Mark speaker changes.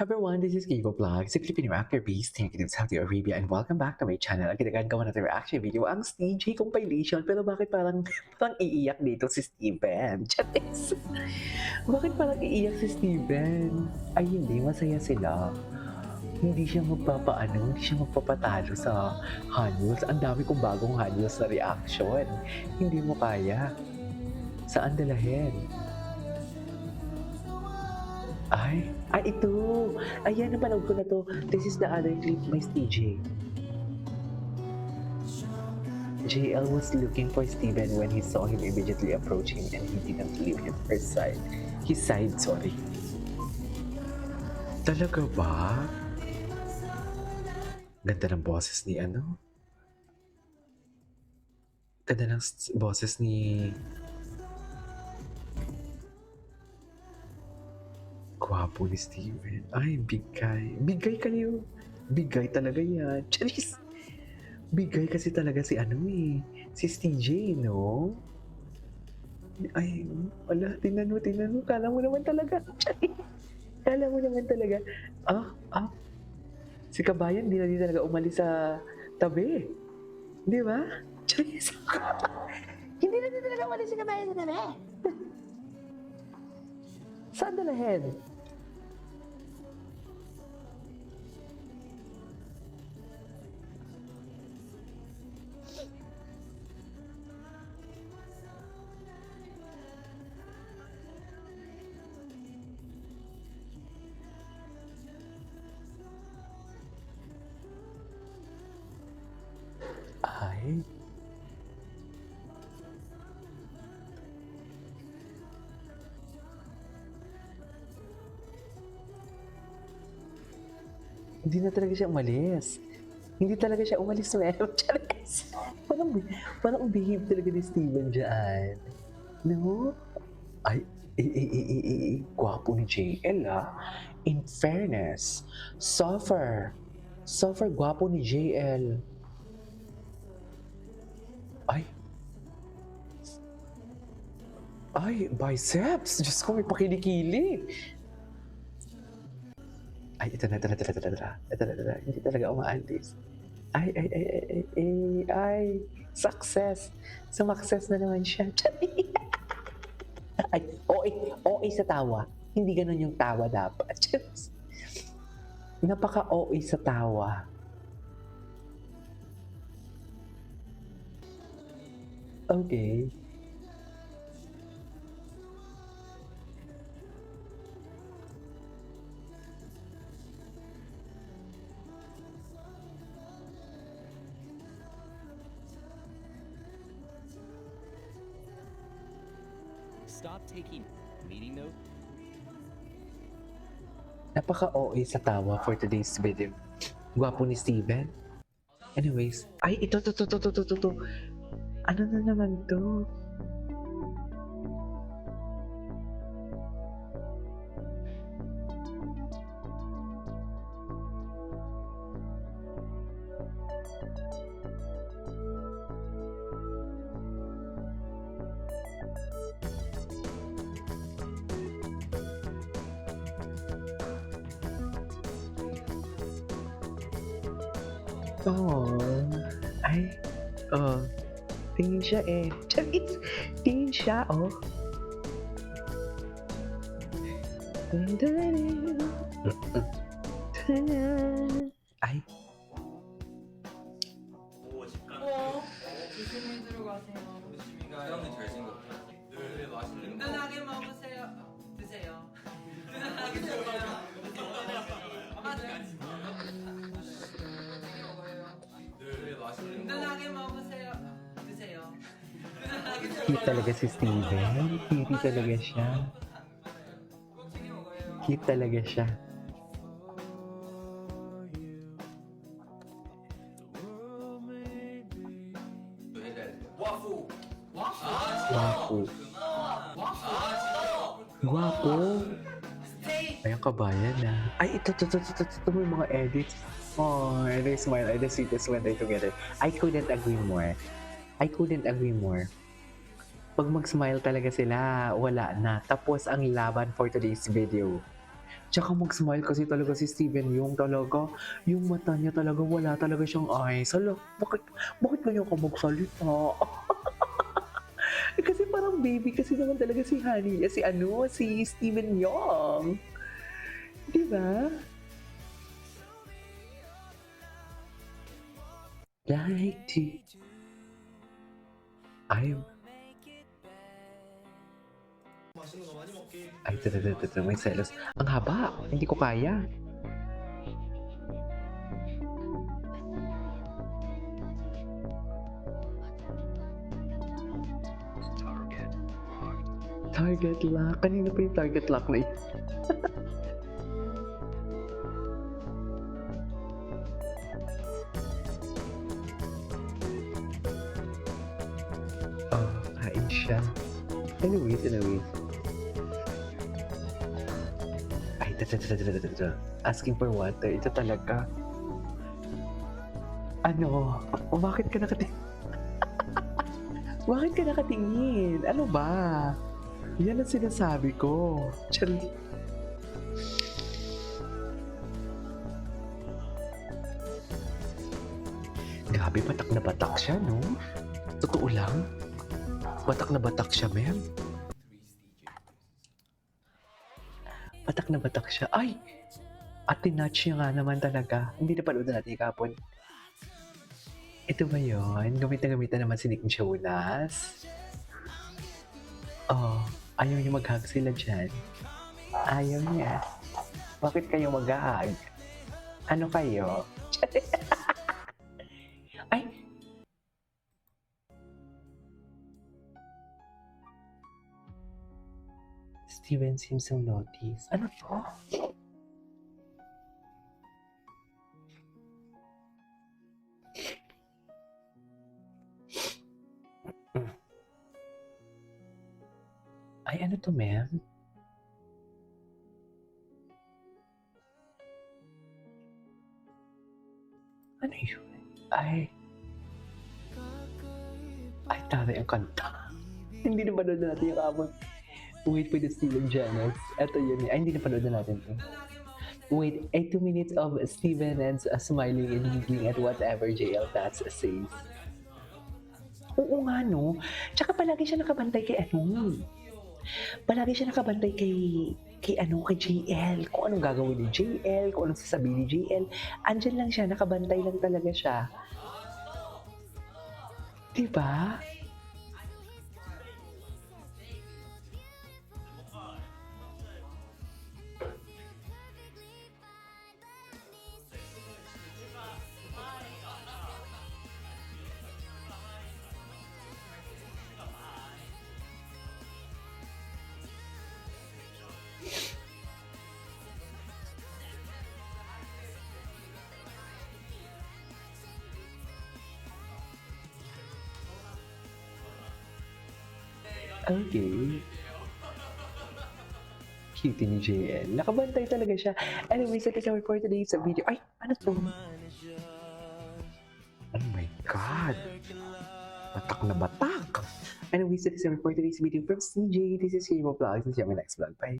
Speaker 1: Hi everyone, this is Gigo Vlog, si Filipino actor based here in Saudi Arabia, and welcome back to my channel. Ang ginagawa natin reaction video ang CJ compilation. Pero bakit parang iiyak dito si Steven? Charis! Bakit parang iiyak si Steven? Ay hindi, masaya sila. Hindi siya magpapaano, hindi siya magpapatalo sa Hanyos. Ang dami kong bagong Hanyos na reaction. Hindi mo kaya. Saan dalahin? Ay, ito! Ayan, napanood ko na to. This is the other clip by TJ. JL was looking for Steven when he saw him immediately approach him and he didn't leave his side. Sorry. Talaga ba? Ganda ng boses ni ano? Ganda ng boses ni... Gwapo ni Steven. Ay, bigay. Bigay kayo. Bigay talaga yan. Charis! Bigay kasi talaga si ano eh. Si TJ, no? Ay, wala. Tingnan mo. Kala mo naman talaga. Charis! Kala mo naman talaga. Si Kabayan, di talaga umalis sa tabi. Di ba? Charis! Hindi na talaga umalis si Kabayan sa tabi. Saan dalahin? Ay. Hindi na talaga siya umalis. Hindi talaga siya umalis ng Charis. Parang behave talaga ni Steven dyan. No? Ay, gwapo ni JL ah. In fairness, suffer gwapo ni JL. Ay, biceps! Diyos ko, may pakilikili. Ay, ito na. Hindi talaga umaalis. Ay. Success! Sumakses na naman siya. Ay, OA sa tawa. Hindi ganun yung tawa dapat. Napaka-OA sa tawa. Okay.
Speaker 2: Stop taking meeting note.
Speaker 1: Napaka-OA sa tawa for today's video. Gwapo ni Steven. Anyways, ay, ito. Ano na naman to? Oh, ay, tingin siya eh. Charis, tingin siya, oh. Ay,
Speaker 3: 조심히 들어가세요.
Speaker 4: 조심히 가요. 형님 잘생겼다. 네, 맛있는 거.
Speaker 3: 든든하게 먹으세요. 드세요. 든든하게 드세요.
Speaker 4: 네, 맛있는 거.
Speaker 3: 든든하게 먹으세요. 드세요. 든든하게
Speaker 1: cute talaga si Steven. Cute talaga siya.
Speaker 3: 꼭 챙겨 먹어요.
Speaker 1: Cute talaga siya.
Speaker 4: 와fu.
Speaker 1: Gwapo. Gwapo. Ay, ang kabayan na. Ay, ito may mga edits. Oh, and they smile, and they see this when they together. I couldn't agree more. Pag mag-smile talaga sila, wala na. Tapos ang laban for today's video. Tsaka mag-smile kasi talaga si Steven yung talaga, yung mata niya talaga wala talaga siyang eyes. Hala, bakit ganyan ka magsalita? Kasi parang baby kasi naman talaga si Honey, si Steven Young. Di ba? Like to... Ay, may selos. Ang haba, hindi ko kaya. Target lock. Kanina pa yung target lock na yun. Oh, kain siya. Anyways. Ay, asking for water. Ito talaga. Ano? O bakit ka nakatingin? Bakit ka nakatingin? Ano ba? Yan ang sinasabi ko. Chari. Grabe, batak na batak siya, no? Totoo lang. Batak na batak siya, ma'am. Batak na batak siya. Ay! At tinatch niya nga naman talaga. Hindi na panood natin kapon. Ito ba yun? Gamit na naman si Nick Jonas. Oh, ayaw niya mag-hug sila dyan. Ayaw niya. Bakit kayo mag-hug? Ano kayo? Ay! Steven seems so notice. Ano to? Ay, ano to, ma'am? Ano yun? Ay, taray ang kanta. Hindi na panood natin yung abon. Wait for the Steven Jonas. Ito yun. Ay, hindi na panood natin to. Wait, 2 minutes of Steven and smiling and giggling at whatever JL Tats says. Oo nga, no? Tsaka palagi siya nakabantay kay ano. Palagi siya nakabantay kay JL. Kung anong gagawin ni JL, kung anong sasabihin ni JL. Andyan lang siya, nakabantay lang talaga siya. Diba? Okay. Cutie ni JL. Nakabantay talaga siya. Anyways, that is our for today's video. Ay, ano to? Oh my God. Batak na batak. Anyways, that is our for today's video from CJ. This is Himo Vlogs. See you on my next vlog. Bye.